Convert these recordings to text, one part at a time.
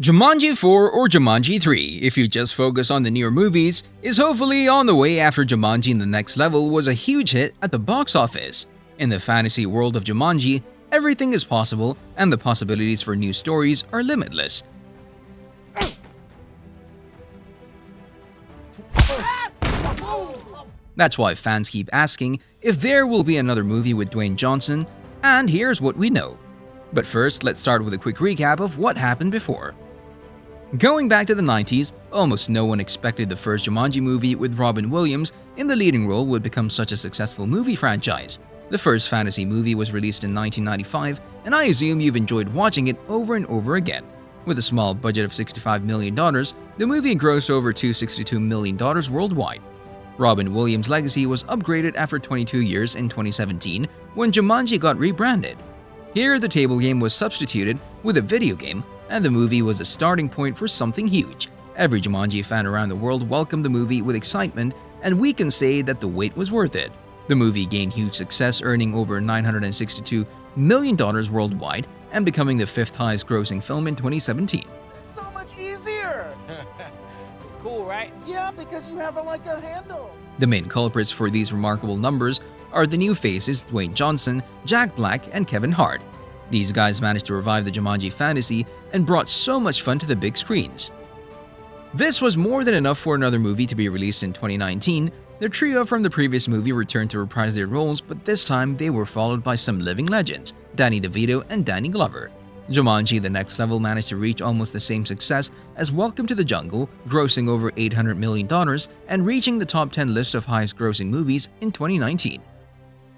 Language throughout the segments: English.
Jumanji 4 or Jumanji 3, if you just focus on the newer movies, is hopefully on the way after Jumanji in the Next Level was a huge hit at the box office. In the fantasy world of Jumanji, everything is possible and the possibilities for new stories are limitless. That's why fans keep asking if there will be another movie with Dwayne Johnson, and here's what we know. But first, let's start with a quick recap of what happened before. Going back to the 90s, almost no one expected the first Jumanji movie with Robin Williams in the leading role would become such a successful movie franchise. The first fantasy movie was released in 1995, and I assume you've enjoyed watching it over and over again. With a small budget of $65 million, the movie grossed over $262 million worldwide. Robin Williams' legacy was upgraded after 22 years in 2017 when Jumanji got rebranded. Here, the table game was substituted with a video game, and the movie was a starting point for something huge. Every Jumanji fan around the world welcomed the movie with excitement, and we can say that the wait was worth it. The movie gained huge success, earning over $962 million worldwide and becoming the fifth highest grossing film in 2017. So much easier! It's cool, right? Yeah, because you have a handle. The main culprits for these remarkable numbers are the new faces Dwayne Johnson, Jack Black, and Kevin Hart. These guys managed to revive the Jumanji fantasy and brought so much fun to the big screens. This was more than enough for another movie to be released in 2019. The trio from the previous movie returned to reprise their roles, but this time they were followed by some living legends, Danny DeVito and Danny Glover. Jumanji: The Next Level managed to reach almost the same success as Welcome to the Jungle, grossing over $800 million and reaching the top 10 list of highest grossing movies in 2019.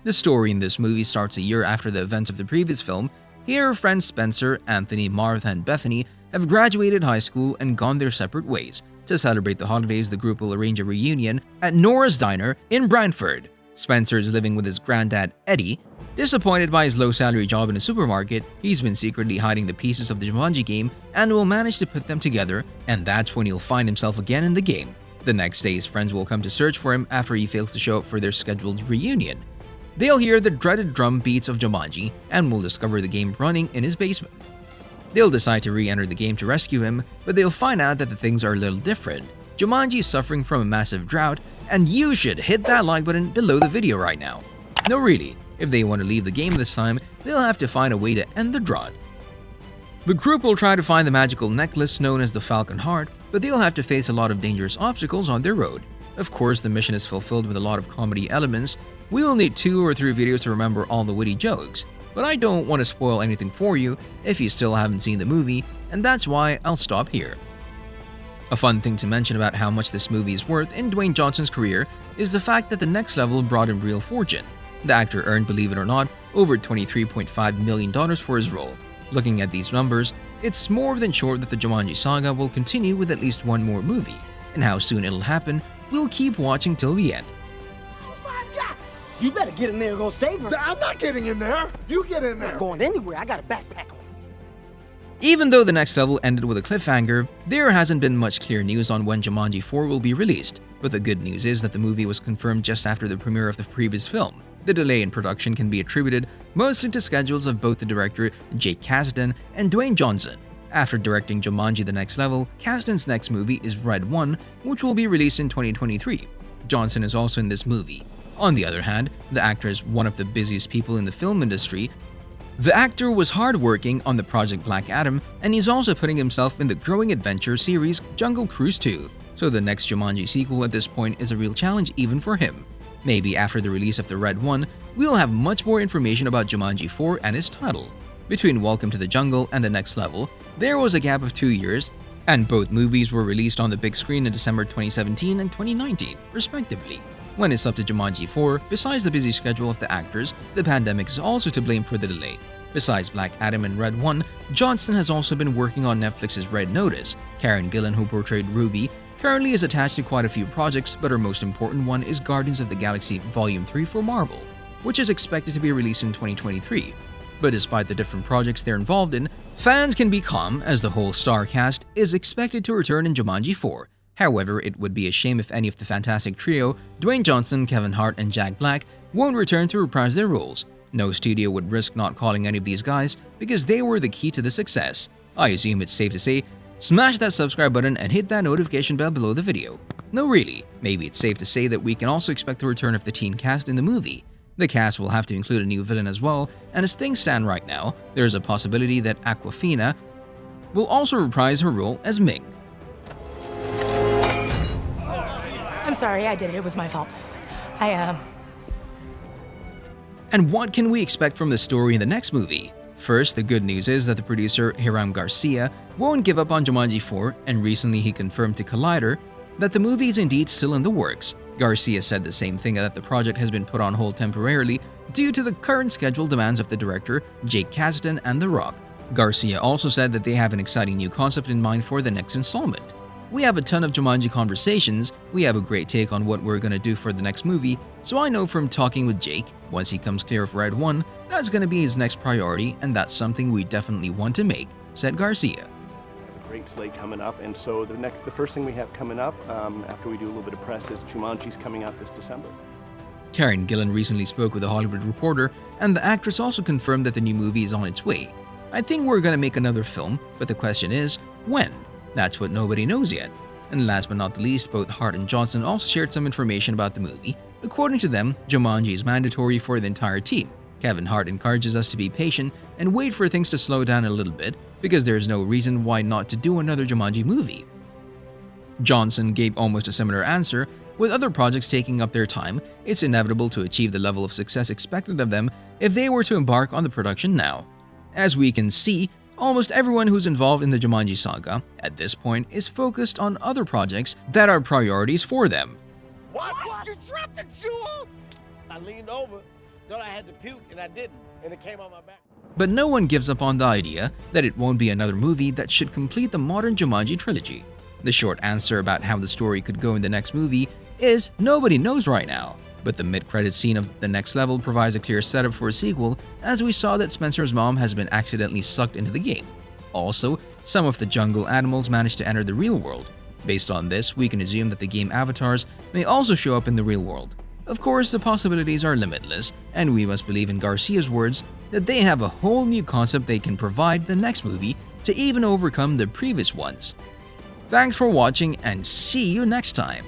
The story in this movie starts a year after the events of the previous film. Here, friends Spencer, Anthony, Martha, and Bethany have graduated high school and gone their separate ways. To celebrate the holidays, the group will arrange a reunion at Nora's Diner in Brantford. Spencer is living with his granddad, Eddie. Disappointed by his low-salary job in a supermarket, he's been secretly hiding the pieces of the Jumanji game and will manage to put them together, and that's when he'll find himself again in the game. The next day, his friends will come to search for him after he fails to show up for their scheduled reunion. They'll hear the dreaded drum beats of Jumanji and will discover the game running in his basement. They'll decide to re-enter the game to rescue him, but they'll find out that the things are a little different. Jumanji is suffering from a massive drought, and you should hit that like button below the video right now. No, really, if they want to leave the game this time, they'll have to find a way to end the drought. The group will try to find the magical necklace known as the Falcon Heart, but they'll have to face a lot of dangerous obstacles on their road. Of course, the mission is fulfilled with a lot of comedy elements. We will need 2 or 3 videos to remember all the witty jokes, but I don't want to spoil anything for you if you still haven't seen the movie, and that's why I'll stop here. A fun thing to mention about how much this movie is worth in Dwayne Johnson's career is the fact that The Next Level brought him real fortune. The actor earned, believe it or not, over $23.5 million for his role. Looking at these numbers, it's more than sure that the Jumanji saga will continue with at least one more movie, and how soon it'll happen, we'll keep watching till the end. Oh my God! You better get in there and go save her. I'm not getting in there. You get in I'm there. not going anywhere. I got a backpack on. Even though The Next Level ended with a cliffhanger, there hasn't been much clear news on when Jumanji 4 will be released, but the good news is that the movie was confirmed just after the premiere of the previous film. The delay in production can be attributed mostly to schedules of both the director Jake Kasdan and Dwayne Johnson. After directing Jumanji: The Next Level, Kasdan's next movie is Red 1, which will be released in 2023. Johnson is also in this movie. On the other hand, the actor is one of the busiest people in the film industry. The actor was hard-working on the Project Black Adam, and he's also putting himself in the growing adventure series Jungle Cruise 2, so the next Jumanji sequel at this point is a real challenge even for him. Maybe after the release of the Red 1, we'll have much more information about Jumanji 4 and its title. Between Welcome to the Jungle and The Next Level, there was a gap of 2 years, and both movies were released on the big screen in December 2017 and 2019, respectively. When it's up to Jumanji 4, besides the busy schedule of the actors, the pandemic is also to blame for the delay. Besides Black Adam and Red 1, Johnston has also been working on Netflix's Red Notice. Karen Gillan, who portrayed Ruby, currently is attached to quite a few projects, but her most important one is Guardians of the Galaxy Volume 3 for Marvel, which is expected to be released in 2023. But despite the different projects they're involved in, fans can be calm as the whole star cast is expected to return in Jumanji 4. However, it would be a shame if any of the fantastic trio, Dwayne Johnson, Kevin Hart, and Jack Black, won't return to reprise their roles. No studio would risk not calling any of these guys because they were the key to the success. I assume it's safe to say Smash that subscribe button and hit that notification bell below the video. No really, maybe it's safe to say that we can also expect the return of the teen cast in the movie. The cast will have to include a new villain as well, and as things stand right now, there is a possibility that Awkwafina will also reprise her role as Ming. I'm sorry, I did it. It was my fault. And what can we expect from the story in the next movie? First, the good news is that the producer Hiram Garcia won't give up on Jumanji 4, and recently he confirmed to Collider that the movie is indeed still in the works. Garcia said the same thing, that the project has been put on hold temporarily due to the current schedule demands of the director Jake Kasdan and The Rock. Garcia also said that they have an exciting new concept in mind for the next installment. We have a ton of Jumanji conversations, we have a great take on what we're gonna do for the next movie, so I know from talking with Jake, once he comes clear of Red 1, that's gonna be his next priority, and that's something we definitely want to make, said Garcia. Great slate coming up, and so the first thing we have coming up after we do a little bit of press is Jumanji's coming out this December. Karen Gillan recently spoke with The Hollywood Reporter, and the actress also confirmed that the new movie is on its way. I think we're gonna make another film, but the question is, when? That's what nobody knows yet. And last but not the least, both Hart and Johnston also shared some information about the movie. According to them, Jumanji is mandatory for the entire team. Kevin Hart encourages us to be patient and wait for things to slow down a little bit because there's no reason why not to do another Jumanji movie. Johnston gave almost a similar answer. With other projects taking up their time, it's inevitable to achieve the level of success expected of them if they were to embark on the production now. As we can see, almost everyone who's involved in the Jumanji saga at this point is focused on other projects that are priorities for them. What? You dropped the jewel? I leaned over, thought I had to puke, and I didn't. And it came on my back. But no one gives up on the idea that it won't be another movie that should complete the modern Jumanji trilogy. The short answer about how the story could go in the next movie is nobody knows right now. But the mid-credit scene of The Next Level provides a clear setup for a sequel, as we saw that Spencer's mom has been accidentally sucked into the game. Also, some of the jungle animals managed to enter the real world. Based on this, we can assume that the game avatars may also show up in the real world. Of course, the possibilities are limitless, and we must believe in Garcia's words that they have a whole new concept they can provide the next movie to even overcome the previous ones. Thanks for watching, and see you next time!